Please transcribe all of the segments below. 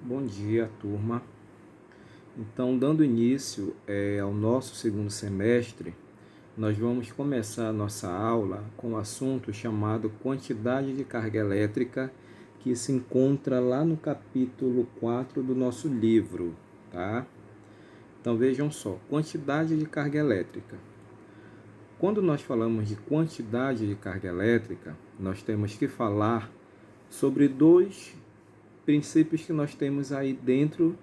Bom dia, turma. Então, dando início ao nosso segundo semestre, nós vamos começar a nossa aula com um assunto chamado quantidade de carga elétrica, que se encontra lá no capítulo 4 do nosso livro, tá? Então, vejam só, quantidade de carga elétrica. Quando nós falamos de quantidade de carga elétrica, nós temos que falar sobre dois princípios que nós temos aí dentro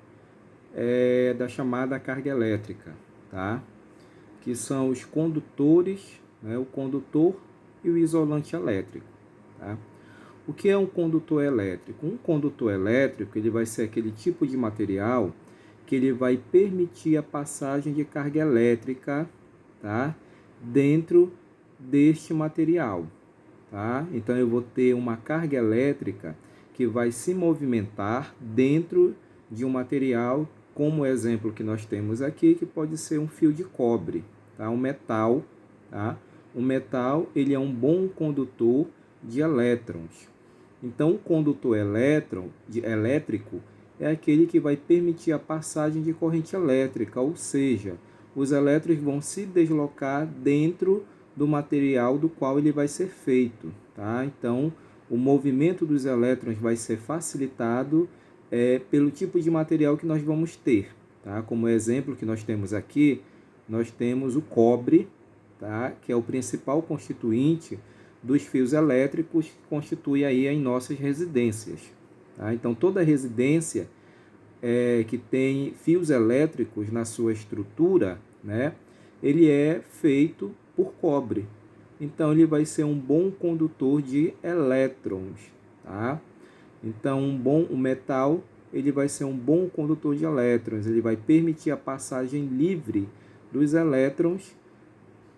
da chamada carga elétrica, tá? Que são os condutores, né? O condutor e o isolante elétrico. Tá? O que é um condutor elétrico? Um condutor elétrico ele vai ser aquele tipo de material que ele vai permitir a passagem de carga elétrica, tá? Dentro deste material. Tá? Então, eu vou ter uma carga elétrica que vai se movimentar dentro de um material, como o exemplo que nós temos aqui, que pode ser um fio de cobre, tá? Um metal. Tá? O metal ele é um bom condutor de elétrons. Então, o condutor elétrico é aquele que vai permitir a passagem de corrente elétrica, ou seja, os elétrons vão se deslocar dentro do material do qual ele vai ser feito. Tá? Então, o movimento dos elétrons vai ser facilitado pelo tipo de material que nós vamos ter. Tá? Como exemplo que nós temos aqui, nós temos o cobre, tá? Que é o principal constituinte dos fios elétricos que constitui aí as nossas residências. Tá? Então, toda residência que tem fios elétricos na sua estrutura, né, ele é feito por cobre. Então, ele vai ser um bom condutor de elétrons. Tá? Então, um metal ele vai ser um bom condutor de elétrons. Ele vai permitir a passagem livre dos elétrons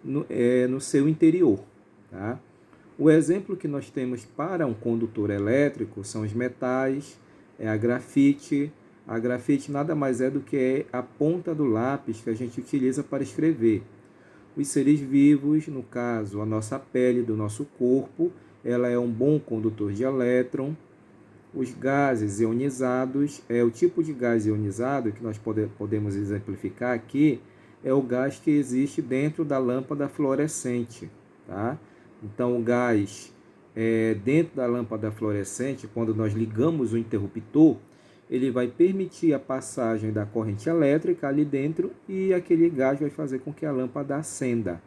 no seu interior. Tá? O exemplo que nós temos para um condutor elétrico são os metais, a grafite. A grafite nada mais é do que a ponta do lápis que a gente utiliza para escrever. Os seres vivos, no caso, a nossa pele do nosso corpo, ela é um bom condutor de elétron. Os gases ionizados, o tipo de gás ionizado que nós podemos exemplificar aqui, é o gás que existe dentro da lâmpada fluorescente. Tá? Então, o gás dentro da lâmpada fluorescente, quando nós ligamos o interruptor, ele vai permitir a passagem da corrente elétrica ali dentro e aquele gás vai fazer com que a lâmpada acenda.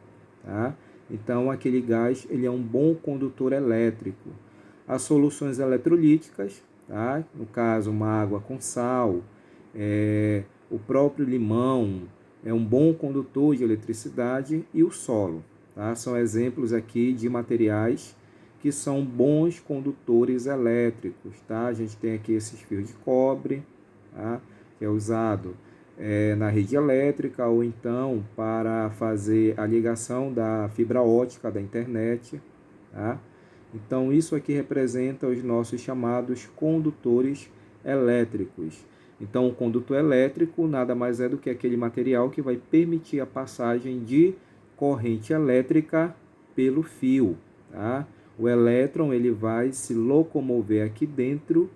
Tá? Então, aquele gás ele é um bom condutor elétrico. As soluções eletrolíticas, tá? No caso, uma água com sal, o próprio limão é um bom condutor de eletricidade e o solo. Tá? São exemplos aqui de materiais que são bons condutores elétricos. Tá? A gente tem aqui esses fios de cobre, tá? Que é usado na rede elétrica ou então para fazer a ligação da fibra ótica da internet. Tá? Então, isso aqui representa os nossos chamados condutores elétricos. Então, o condutor elétrico nada mais é do que aquele material que vai permitir a passagem de corrente elétrica pelo fio. Tá? O elétron ele vai se locomover aqui dentro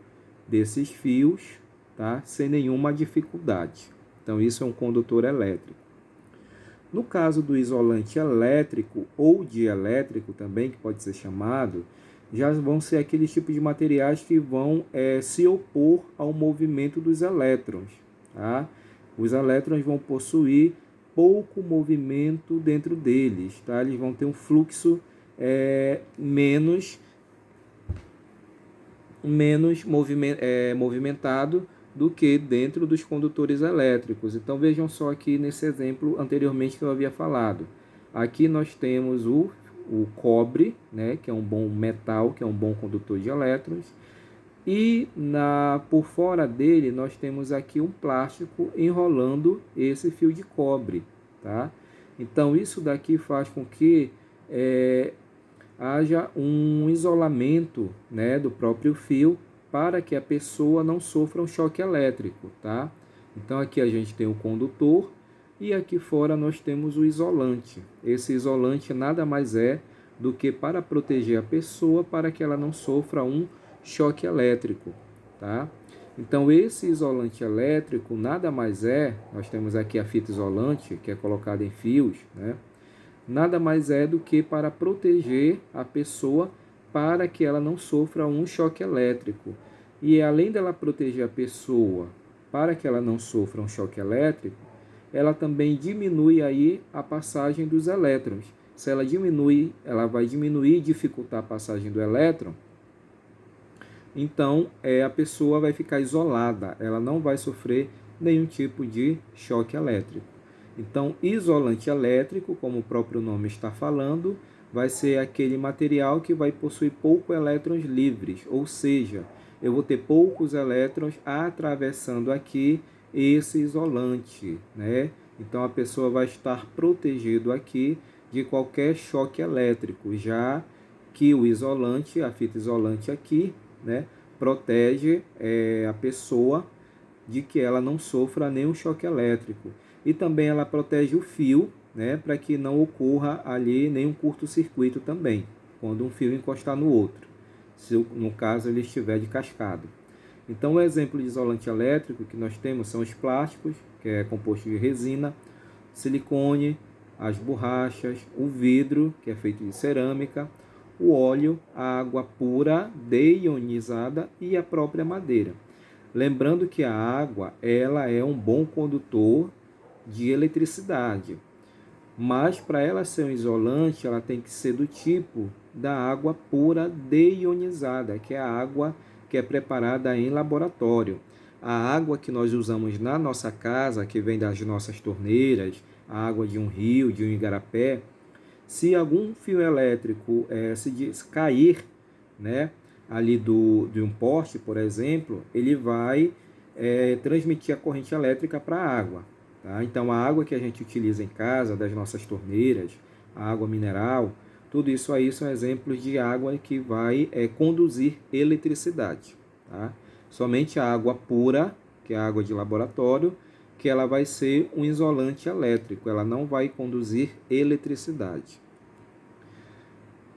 desses fios, tá? Sem nenhuma dificuldade. Então, isso é um condutor elétrico. No caso do isolante elétrico ou dielétrico também, que pode ser chamado, já vão ser aqueles tipos de materiais que vão se opor ao movimento dos elétrons. Tá? Os elétrons vão possuir pouco movimento dentro deles. Tá? Eles vão ter um fluxo menos movimentado do que dentro dos condutores elétricos. Então, vejam só aqui nesse exemplo anteriormente que eu havia falado. Aqui nós temos o cobre, né, que é um bom metal, que é um bom condutor de elétrons. E por fora dele nós temos aqui um plástico enrolando esse fio de cobre. Tá? Então, isso daqui faz com que haja um isolamento, né, do próprio fio para que a pessoa não sofra um choque elétrico. Tá? Então, aqui a gente tem o condutor e aqui fora nós temos o isolante. Esse isolante nada mais é do que para proteger a pessoa para que ela não sofra um choque elétrico. tá? Então, esse isolante elétrico nada mais é, nós temos aqui a fita isolante, que é colocada em fios, né? Nada mais é do que para proteger a pessoa para que ela não sofra um choque elétrico. E além dela proteger a pessoa para que ela não sofra um choque elétrico, ela também diminui aí a passagem dos elétrons. Se ela diminui, ela vai diminuir e dificultar a passagem do elétron, então a pessoa vai ficar isolada, ela não vai sofrer nenhum tipo de choque elétrico. Então, isolante elétrico, como o próprio nome está falando, vai ser aquele material que vai possuir poucos elétrons livres, ou seja, eu vou ter poucos elétrons atravessando aqui esse isolante, né? Então, a pessoa vai estar protegido aqui de qualquer choque elétrico, já que o isolante, a fita isolante aqui, né, protege a pessoa de que ela não sofra nenhum choque elétrico. E também ela protege o fio, né, para que não ocorra ali nenhum curto-circuito também, quando um fio encostar no outro, se no caso ele estiver de cascado. Então, o exemplo de isolante elétrico que nós temos são os plásticos, que é composto de resina, silicone, as borrachas, o vidro, que é feito de cerâmica, o óleo, a água pura deionizada e a própria madeira. Lembrando que a água, ela é um bom condutor de eletricidade, mas para ela ser um isolante, ela tem que ser do tipo da água pura deionizada, que é a água que é preparada em laboratório. A água que nós usamos na nossa casa, que vem das nossas torneiras, a água de um rio, de um igarapé, se algum fio elétrico se cair, né, ali de um poste, por exemplo, ele vai transmitir a corrente elétrica para a água. Tá? Então, a água que a gente utiliza em casa, das nossas torneiras, a água mineral, tudo isso aí são exemplos de água que vai conduzir eletricidade. Tá? Somente a água pura, que é a água de laboratório, que ela vai ser um isolante elétrico, ela não vai conduzir eletricidade.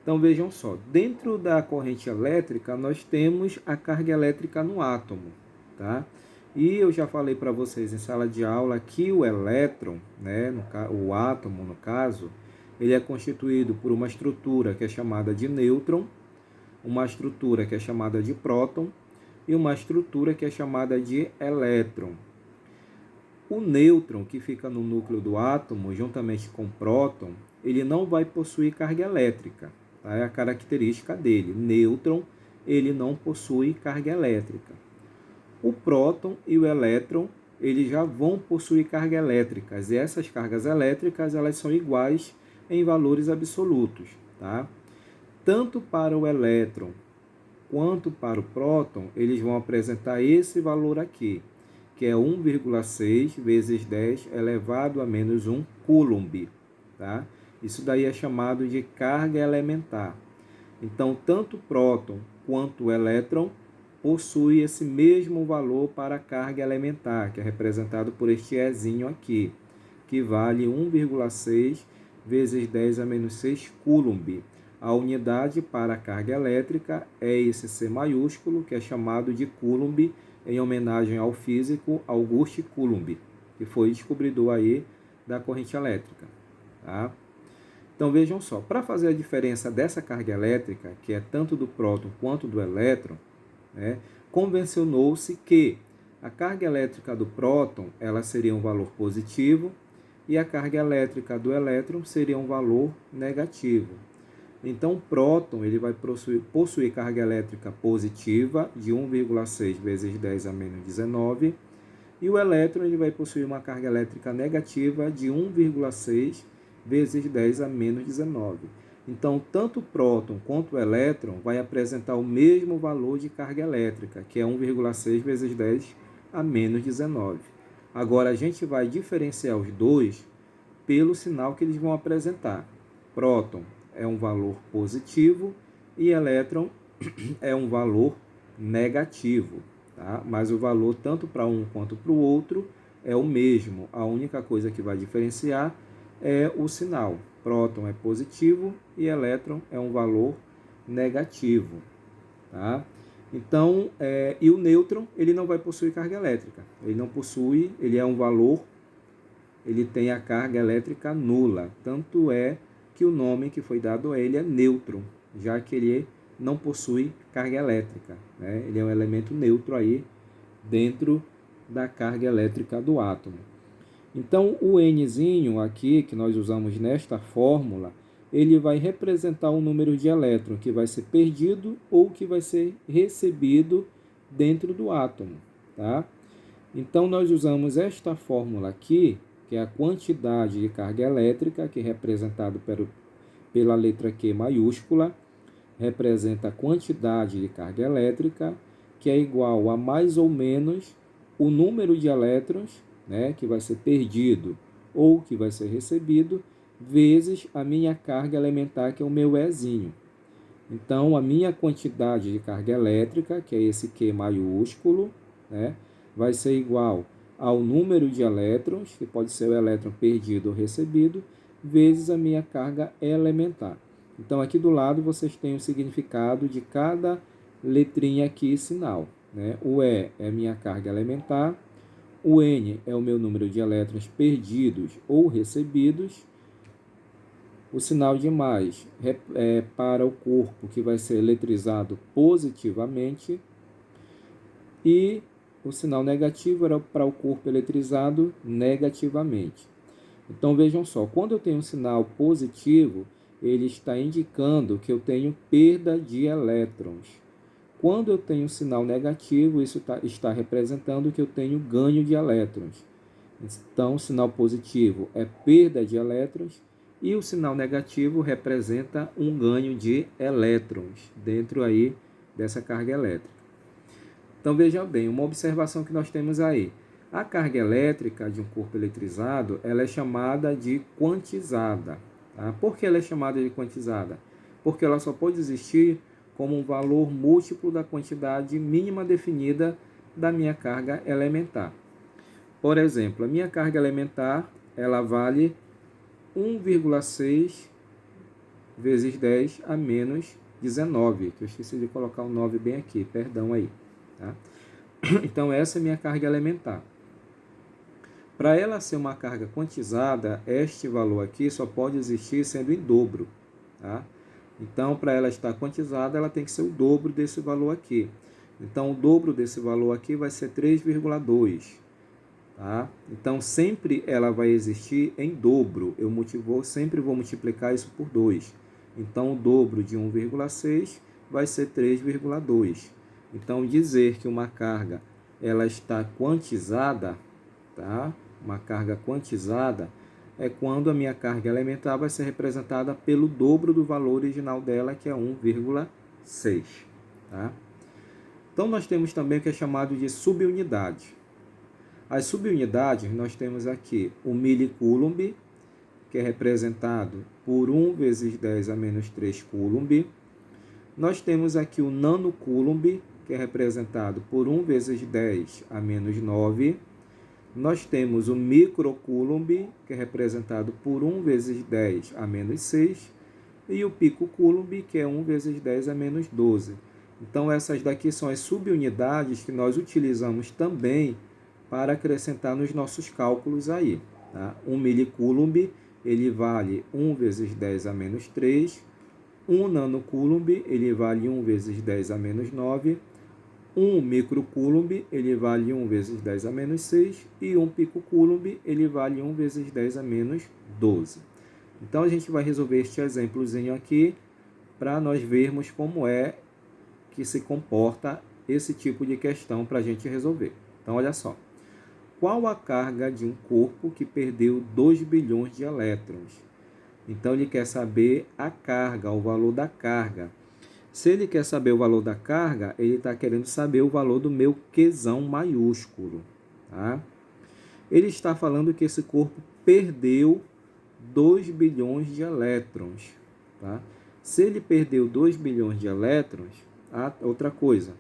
Então vejam só, dentro da corrente elétrica nós temos a carga elétrica no átomo, tá? E eu já falei para vocês em sala de aula que o elétron, né, o átomo no caso, ele é constituído por uma estrutura que é chamada de nêutron, uma estrutura que é chamada de próton e uma estrutura que é chamada de elétron. O nêutron, que fica no núcleo do átomo, juntamente com o próton, ele não vai possuir carga elétrica. Tá? É a característica dele. Nêutron, ele não possui carga elétrica. O próton e o elétron, eles já vão possuir cargas elétricas. E essas cargas elétricas, elas são iguais em valores absolutos. Tá? Tanto para o elétron quanto para o próton, eles vão apresentar esse valor aqui, que é 1,6 vezes 10 elevado a menos 1 coulomb. Tá? Isso daí é chamado de carga elementar. Então, tanto o próton quanto o elétron possuem esse mesmo valor para a carga elementar, que é representado por este Ezinho aqui, que vale 1,6 vezes 10 a menos 6 coulomb. A unidade para a carga elétrica é esse C maiúsculo, que é chamado de coulomb, em homenagem ao físico Auguste Coulomb, que foi descobridor aí da corrente elétrica. Tá? Então vejam só, para fazer a diferença dessa carga elétrica, que é tanto do próton quanto do elétron, né, convencionou-se que a carga elétrica do próton ela seria um valor positivo e a carga elétrica do elétron seria um valor negativo. Então, o próton ele vai possuir carga elétrica positiva de 1,6 vezes 10 a menos 19 e o elétron ele vai possuir uma carga elétrica negativa de 1,6 vezes 10 a menos 19. Então, tanto o próton quanto o elétron vai apresentar o mesmo valor de carga elétrica, que é 1,6 vezes 10 a menos 19. Agora, a gente vai diferenciar os dois pelo sinal que eles vão apresentar. Próton é um valor positivo e elétron é um valor negativo. Tá? Mas o valor tanto para um quanto para o outro é o mesmo. A única coisa que vai diferenciar é o sinal. Próton é positivo e elétron é um valor negativo. Tá? Então, e o nêutron, ele não vai possuir carga elétrica. Ele não possui, ele é um valor, ele tem a carga elétrica nula. Tanto é que o nome que foi dado a ele é nêutron, já que ele não possui carga elétrica, né? Ele é um elemento neutro aí dentro da carga elétrica do átomo. Então, o Nzinho aqui, que nós usamos nesta fórmula, ele vai representar o número de elétrons que vai ser perdido ou que vai ser recebido dentro do átomo, tá? Então, nós usamos esta fórmula aqui, que é a quantidade de carga elétrica, que é representado pela letra Q maiúscula, representa a quantidade de carga elétrica, que é igual a mais ou menos o número de elétrons, né, que vai ser perdido ou que vai ser recebido, vezes a minha carga elementar, que é o meu Ezinho. Então, a minha quantidade de carga elétrica, que é esse Q maiúsculo, né, vai ser igual ao número de elétrons, que pode ser o elétron perdido ou recebido, vezes a minha carga elementar. Então, aqui do lado, vocês têm o significado de cada letrinha aqui, sinal, né? O E é a minha carga elementar, o N é o meu número de elétrons perdidos ou recebidos, o sinal de mais é para o corpo, que vai ser eletrizado positivamente, e o sinal negativo era para o corpo eletrizado negativamente. Então, vejam só, quando eu tenho um sinal positivo, ele está indicando que eu tenho perda de elétrons. Quando eu tenho um sinal negativo, isso está representando que eu tenho ganho de elétrons. Então, o sinal positivo é perda de elétrons e o sinal negativo representa um ganho de elétrons dentro aí dessa carga elétrica. Então, veja bem, uma observação que nós temos aí. A carga elétrica de um corpo eletrizado, ela é chamada de quantizada. Tá? Por que ela é chamada de quantizada? Porque ela só pode existir como um valor múltiplo da quantidade mínima definida da minha carga elementar. Por exemplo, a minha carga elementar, ela vale 1,6 vezes 10 a menos 19, que eu esqueci de colocar o 9 bem aqui, perdão aí. Tá? Então, essa é a minha carga elementar. Para ela ser uma carga quantizada, este valor aqui só pode existir sendo em dobro. Tá? Então, para ela estar quantizada, ela tem que ser o dobro desse valor aqui. Então, o dobro desse valor aqui vai ser 3,2. Tá? Então, sempre ela vai existir em dobro. Eu sempre vou multiplicar isso por 2. Então, o dobro de 1,6 vai ser 3,2. Então, dizer que uma carga ela está quantizada, tá? Uma carga quantizada é quando a minha carga elementar vai ser representada pelo dobro do valor original dela, que é 1,6. Tá? Então, nós temos também o que é chamado de subunidade. As subunidades, nós temos aqui o milicoulomb, que é representado por 1 vezes 10 a menos 3 coulomb. Nós temos aqui o nanocoulomb, que é representado por 1 vezes 10 a menos 9. Nós temos o microcoulomb, que é representado por 1 vezes 10 a menos 6. E o picocoulomb, que é 1 vezes 10 a menos 12. Então, essas daqui são as subunidades que nós utilizamos também para acrescentar nos nossos cálculos aí. Tá? 1 milicoulomb, ele vale 1 vezes 10 a menos 3. 1 nanocoulomb, ele vale 1 vezes 10 a menos 9. 1 microcoulomb, ele vale 1 vezes 10 a menos 6. E 1 picocoulomb, ele vale 1 vezes 10 a menos 12. Então, a gente vai resolver este exemplozinho aqui para nós vermos como é que se comporta esse tipo de questão para a gente resolver. Então, olha só. Qual a carga de um corpo que perdeu 2 bilhões de elétrons? Então, ele quer saber a carga, o valor da carga. Se ele quer saber o valor da carga, ele está querendo saber o valor do meu Qzão maiúsculo. Tá? Ele está falando que esse corpo perdeu 2 bilhões de elétrons. Tá? Se ele perdeu 2 bilhões de elétrons, outra coisa.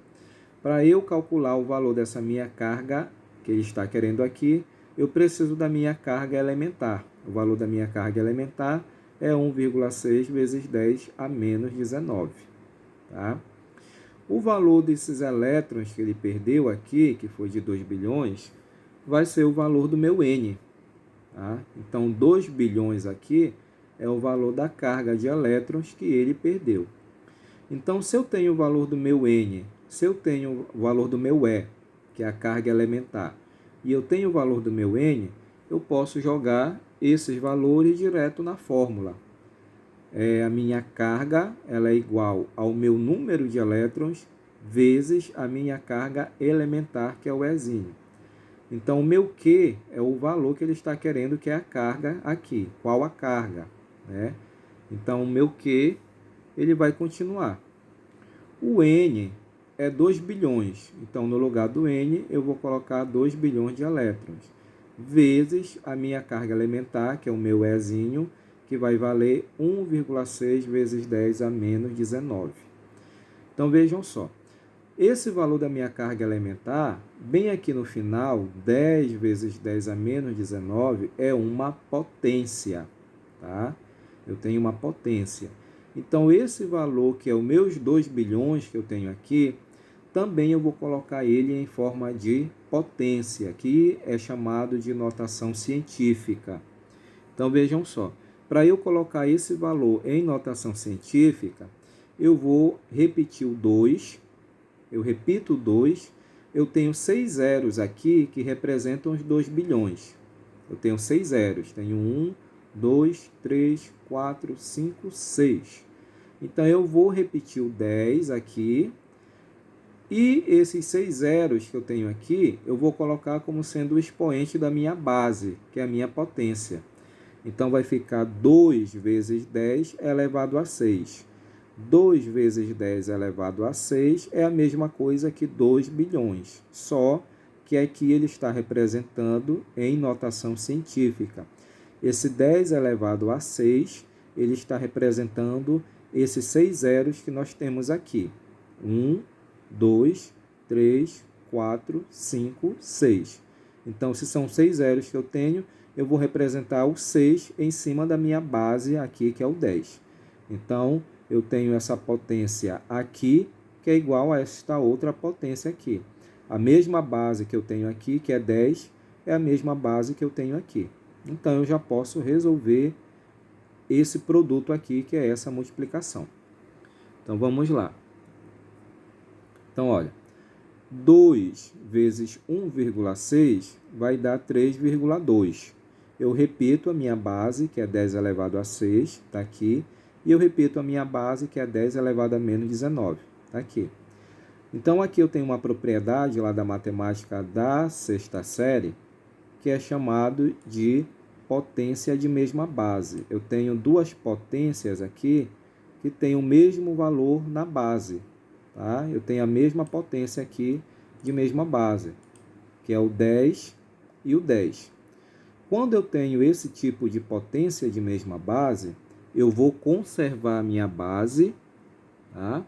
Para eu calcular o valor dessa minha carga, que ele está querendo aqui, eu preciso da minha carga elementar. O valor da minha carga elementar é 1,6 vezes 10 a menos 19. Tá? O valor desses elétrons que ele perdeu aqui, que foi de 2 bilhões, vai ser o valor do meu N. Tá? Então, 2 bilhões aqui é o valor da carga de elétrons que ele perdeu. Então, se eu tenho o valor do meu N, se eu tenho o valor do meu E, que é a carga elementar, e eu tenho o valor do meu N, eu posso jogar esses valores direto na fórmula. A minha carga ela é igual ao meu número de elétrons vezes a minha carga elementar, que é o Ezinho. Então, o meu Q é o valor que ele está querendo, que é a carga aqui. Qual a carga? Né? Então, o meu Q ele vai continuar. O N é 2 bilhões. Então, no lugar do N, eu vou colocar 2 bilhões de elétrons. Vezes a minha carga elementar, que é o meu Ezinho, que vai valer 1,6 vezes 10 a menos 19. Então, vejam só. Esse valor da minha carga elementar, bem aqui no final, 10 vezes 10 a menos 19, é uma potência. Tá? Eu tenho uma potência. Então, esse valor, que é os meus 2 bilhões que eu tenho aqui, também eu vou colocar ele em forma de potência, que é chamado de notação científica. Então, vejam só. Para eu colocar esse valor em notação científica, eu vou repetir o 2. Eu repito o 2. Eu tenho 6 zeros aqui que representam os 2 bilhões. Eu tenho 6 zeros. Tenho 1, 2, 3, 4, 5, 6. Então, eu vou repetir o 10 aqui. E esses 6 zeros que eu tenho aqui, eu vou colocar como sendo o expoente da minha base, que é a minha potência. Então, vai ficar 2 vezes 10 elevado a 6. 2 vezes 10 elevado a 6 é a mesma coisa que 2 bilhões, só que aqui ele está representando em notação científica. Esse 10 elevado a 6, ele está representando esses 6 zeros que nós temos aqui. 1, 2, 3, 4, 5, 6. Então, se são 6 zeros que eu tenho, eu vou representar o 6 em cima da minha base aqui, que é o 10. Então, eu tenho essa potência aqui, que é igual a esta outra potência aqui. A mesma base que eu tenho aqui, que é 10, é a mesma base que eu tenho aqui. Então, eu já posso resolver esse produto aqui, que é essa multiplicação. Então, vamos lá. Então, olha, 2 vezes 1,6 vai dar 3,2. Eu repito a minha base, que é 10 elevado a 6, está aqui. E eu repito a minha base, que é 10 elevado a menos 19, está aqui. Então, aqui eu tenho uma propriedade lá da matemática da sexta série, que é chamado de potência de mesma base. Eu tenho duas potências aqui que têm o mesmo valor na base. Tá? Eu tenho a mesma potência aqui de mesma base, que é o 10 e o 10. Quando eu tenho esse tipo de potência de mesma base, eu vou conservar a minha base. Tá?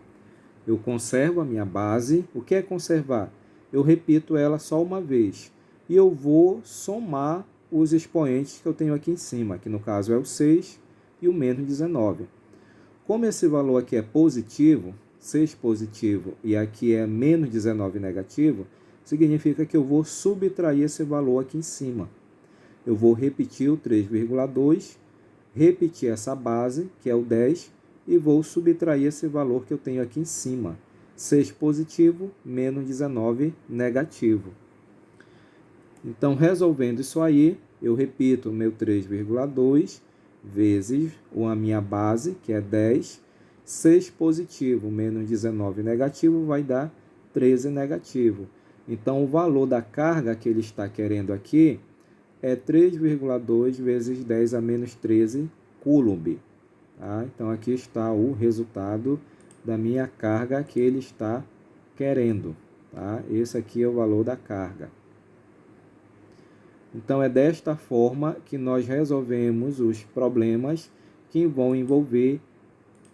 Eu conservo a minha base. O que é conservar? Eu repito ela só uma vez. E eu vou somar os expoentes que eu tenho aqui em cima, que no caso é o 6 e o menos 19. Como esse valor aqui é positivo, 6 positivo e aqui é menos 19 negativo, significa que eu vou subtrair esse valor aqui em cima. Eu vou repetir o 3,2, repetir essa base, que é o 10, e vou subtrair esse valor que eu tenho aqui em cima. 6 positivo, menos 19 negativo. Então, resolvendo isso aí, eu repito o meu 3,2 vezes a minha base, que é 10. 6 positivo menos 19 negativo vai dar 13 negativo. Então, o valor da carga que ele está querendo aqui é 3,2 vezes 10 a menos 13 coulomb. Tá? Então, aqui está o resultado da minha carga que ele está querendo. Tá? Esse aqui é o valor da carga. Então, é desta forma que nós resolvemos os problemas que vão envolver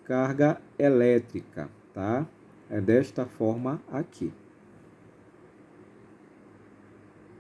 carga elétrica. Tá? É desta forma aqui.